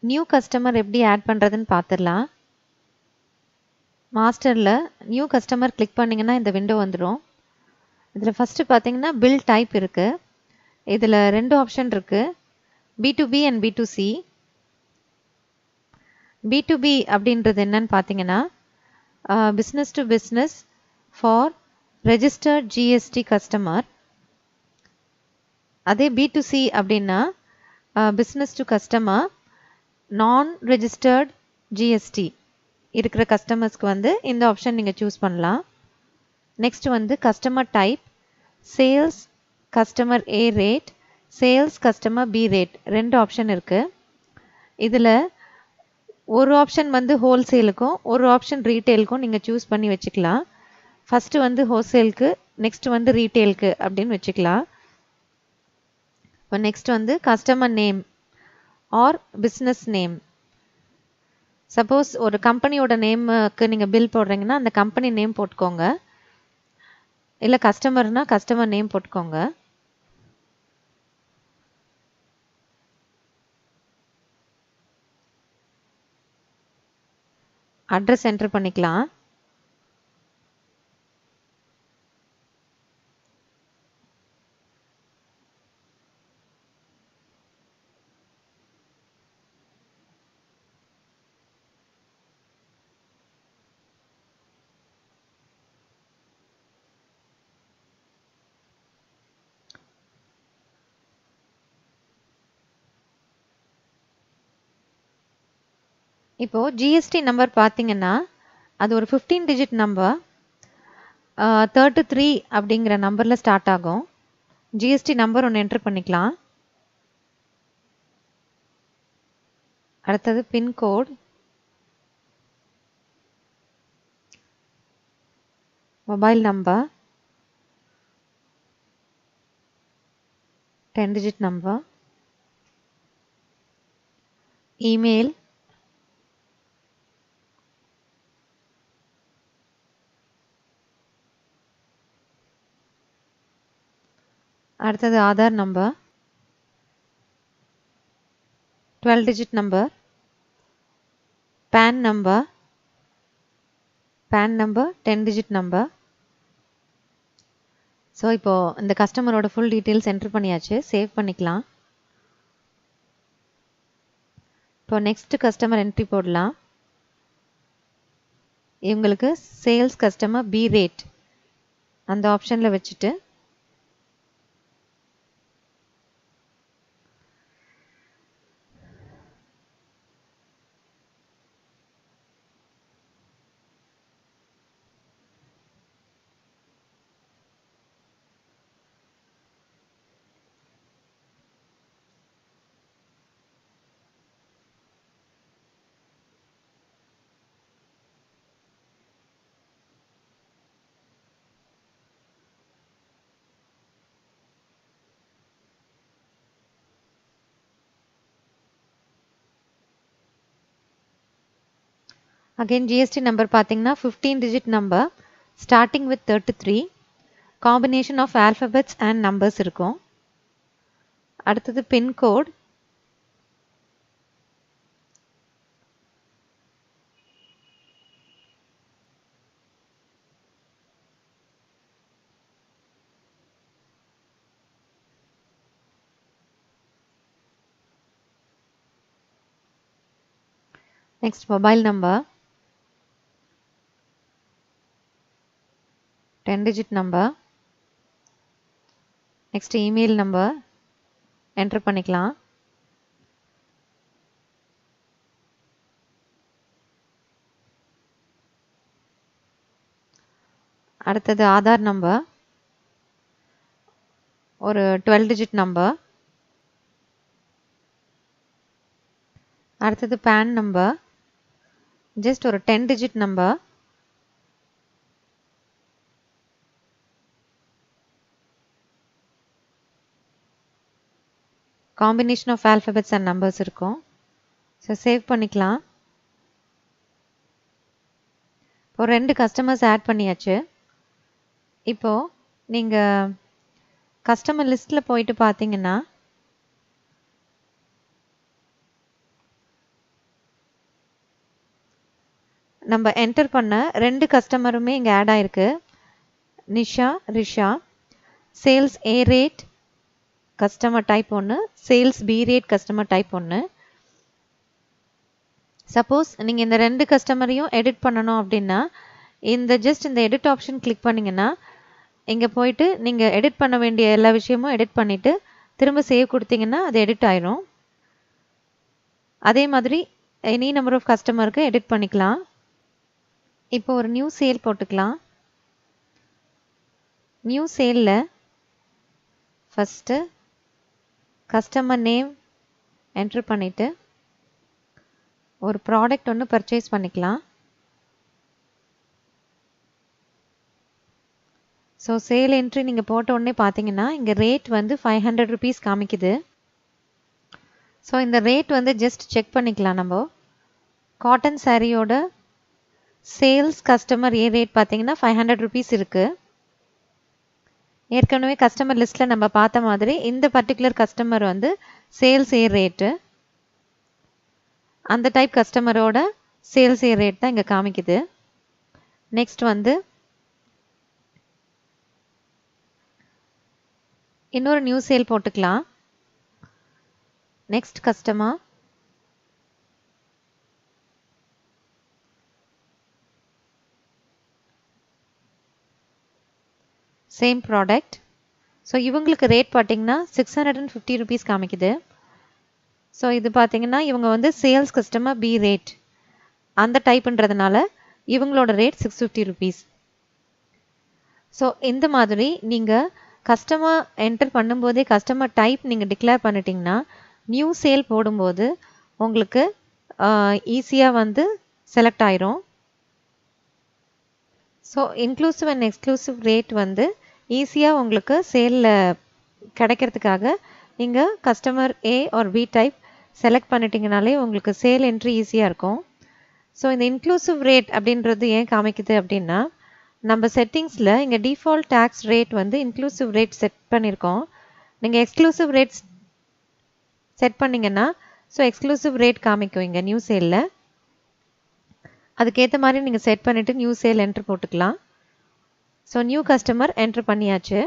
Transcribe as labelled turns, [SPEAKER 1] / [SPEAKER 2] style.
[SPEAKER 1] New customer எப்படி add பண்ணுறதுன்னு பார்த்துடலாம். மாஸ்டரில் நியூ கஸ்டமர் கிளிக் பண்ணிங்கன்னா இந்த விண்டோ வந்துடும். இதில் ஃபஸ்ட்டு பார்த்தீங்கன்னா பில் டைப் இருக்குது. இதில் 2 ஆப்ஷன் இருக்குது, B2B அண்ட் B2C. B2B அப்படின்றது என்னன்னு பார்த்தீங்கன்னா business to business for registered GST customer. அதே B2C அப்படின்னா பிஸ்னஸ் டு கஸ்டமர் நான் ரெஜிஸ்டர்ட் ஜிஎஸ்டி இருக்கிற கஸ்டமர்ஸ்க்கு வந்து இந்த ஆப்ஷன் நீங்கள் சூஸ் பண்ணலாம். நெக்ஸ்ட் வந்து customer type, sales customer A rate, sales customer B rate, 2 option இருக்குது. இதில் ஒரு ஆப்ஷன் வந்து ஹோல்சேலுக்கும் ஒரு ஆப்ஷன் ரீட்டெயிலுக்கும் நீங்கள் சூஸ் பண்ணி வச்சுக்கலாம். ஃபஸ்ட்டு வந்து ஹோல்சேலுக்கு, நெக்ஸ்ட் வந்து ரீட்டெயிலுக்கு அப்படின்னு வச்சுக்கலாம். இப்போ நெக்ஸ்ட் வந்து customer name or business name. Suppose ஒரு கம்பெனியோட நேமுக்கு நீங்கள் பில் போடுறீங்கன்னா அந்த கம்பெனி நேம் போட்டுக்கோங்க, இல்லை கஸ்டமர்னா கஸ்டமர் நேம் போட்டுக்கோங்க. அட்ரஸ் என்டர் பண்ணிக்கலாம். இப்போ ஜிஎஸ்டி நம்பர் பார்த்தீங்கன்னா அது ஒரு 15 டிஜிட் நம்பர், 33 அப்படிங்கிற நம்பரில் ஸ்டார்ட் ஆகும். ஜிஎஸ்டி நம்பர் ஒன்று என்டர் பண்ணிக்கலாம். அடுத்தது pincode, mobile number, 10 digit number, email, அடுத்தது Aadhaar number, 12 digit number, PAN number, 10 digit number. So இப்போது இந்த கஸ்டமரோட ஃபுல் டீட்டெயில்ஸ் என்டர் பண்ணியாச்சு, சேவ் பண்ணிக்கலாம். இப்போ நெக்ஸ்ட் கஸ்டமர் என்ட்ரி போடலாம். இவங்களுக்கு சேல்ஸ் கஸ்டமர் B ரேட் அந்த ஆப்ஷனில் வச்சுட்டு அகெயின் ஜிஎஸ்டி நம்பர் பார்த்தீங்கன்னா 15 digit number starting with 33, combination of alphabets and numbers இருக்கும். அடுத்தது pincode, next mobile number, 10 digit number, next email number enter பண்ணிக்கலாம். அடுத்தது ஆதார் நம்பர், ஒரு 12 டிஜிட் நம்பர். அடுத்தது பேன் நம்பர், ஜஸ்ட் ஒரு 10 digit number. Combination of alphabets and numbers இருக்கும். So save பண்ணிக்கலாம். இப்போ 2 கஸ்டமர்ஸ் ஆட் பண்ணியாச்சு. இப்போது நீங்கள் கஸ்டமர் லிஸ்ட்டில் போயிட்டு பார்த்தீங்கன்னா நம்ம என்டர் பண்ண 2 கஸ்டமருமே இங்கே ஆட் ஆயிருக்கு. Nisha, Risha. Sales A rate customer type 1, sales B rate customer type 1. Suppose நீங்கள் இந்த 2 கஸ்டமரையும் எடிட் பண்ணணும் அப்படின்னா இந்த எடிட் ஆப்ஷன் கிளிக் பண்ணிங்கன்னா இங்கே போயிட்டு நீங்கள் எடிட் பண்ண வேண்டிய எல்லா விஷயமும் எடிட் பண்ணிவிட்டு திரும்ப சேவ் கொடுத்தீங்கன்னா அது எடிட் ஆயிரும். அதே மாதிரி எனி நம்பர் ஆஃப் கஸ்டமருக்கு எடிட் பண்ணிக்கலாம். இப்போ ஒரு நியூ சேல் போட்டுக்கலாம். நியூ சேலில் ஃபஸ்ட்டு கஸ்டமர் நேம் என்ட்ரு பண்ணிவிட்டு ஒரு ப்ராடக்ட் ஒன்று பர்ச்சேஸ் பண்ணிக்கலாம். ஸோ சேல் என்ட்ரி நீங்கள் போட்ட உடனே பார்த்தீங்கன்னா இங்கே ரேட் வந்து 500 rupees காமிக்குது. ஸோ இந்த ரேட் வந்து ஜஸ்ட் செக் பண்ணிக்கலாம். நம்ம காட்டன் சாரியோட சேல்ஸ் கஸ்டமர் ஏ ரேட் பார்த்தீங்கன்னா 500 rupees இருக்குது. ஏற்கனவே கஸ்டமர் லிஸ்ட்டில் நம்ம பார்த்த மாதிரி இந்த பர்டிகுலர் கஸ்டமர் வந்து சேல்ஸ் ஏ ரேட்டு, அந்த டைப் கஸ்டமரோட சேல்ஸ் ஏ ரேட் தான் இங்கே காமிக்குது. நெக்ஸ்ட் வந்து இன்னொரு நியூ சேல் போட்டுக்கலாம். Next customer same product. So இவங்களுக்கு ரேட் பார்த்தீங்கன்னா 650 rupees காமிக்குது. ஸோ இது பார்த்தீங்கன்னா இவங்க வந்து சேல்ஸ் கஸ்டமர் பி ரேட் அந்த டைப்ன்றதுனால இவங்களோட ரேட் 650 rupees. ஸோ இந்த மாதிரி நீங்கள் கஸ்டமர் என்டர் பண்ணும்போதே கஸ்டமர் டைப் நீங்கள் டிக்ளேர் பண்ணிட்டீங்கன்னா நியூ சேல் போடும்போது உங்களுக்கு ஈஸியாக வந்து செலக்ட் ஆயிரும். So inclusive and exclusive rate வந்து ஈஸியாக உங்களுக்கு சேலில் கிடைக்கிறதுக்காக நீங்கள் customer A or B type select பண்ணிட்டீங்கனாலே உங்களுக்கு சேல் என்ட்ரி ஈஸியாக இருக்கும். ஸோ இந்த இன்க்ளூசிவ் ரேட் அப்படின்றது ஏன் காமிக்குது அப்படின்னா நம்ம செட்டிங்ஸில் இங்கே டிஃபால்ட் டேக்ஸ் ரேட் வந்து இன்க்ளூசிவ் ரேட் செட் பண்ணியிருக்கோம். நீங்கள் எக்ஸ்க்ளூசிவ் ரேட் செட் பண்ணிங்கன்னா ஸோ எக்ஸ்க்ளூசிவ் ரேட் காமிக்கும் இங்கே நியூ சேலில். அதுக்கேற்ற மாதிரி நீங்கள் செட் பண்ணிவிட்டு நியூ சேல் என்ட்ரு போட்டுக்கலாம். ஸோ நியூ கஸ்டமர் என்ட்ரு பண்ணியாச்சு.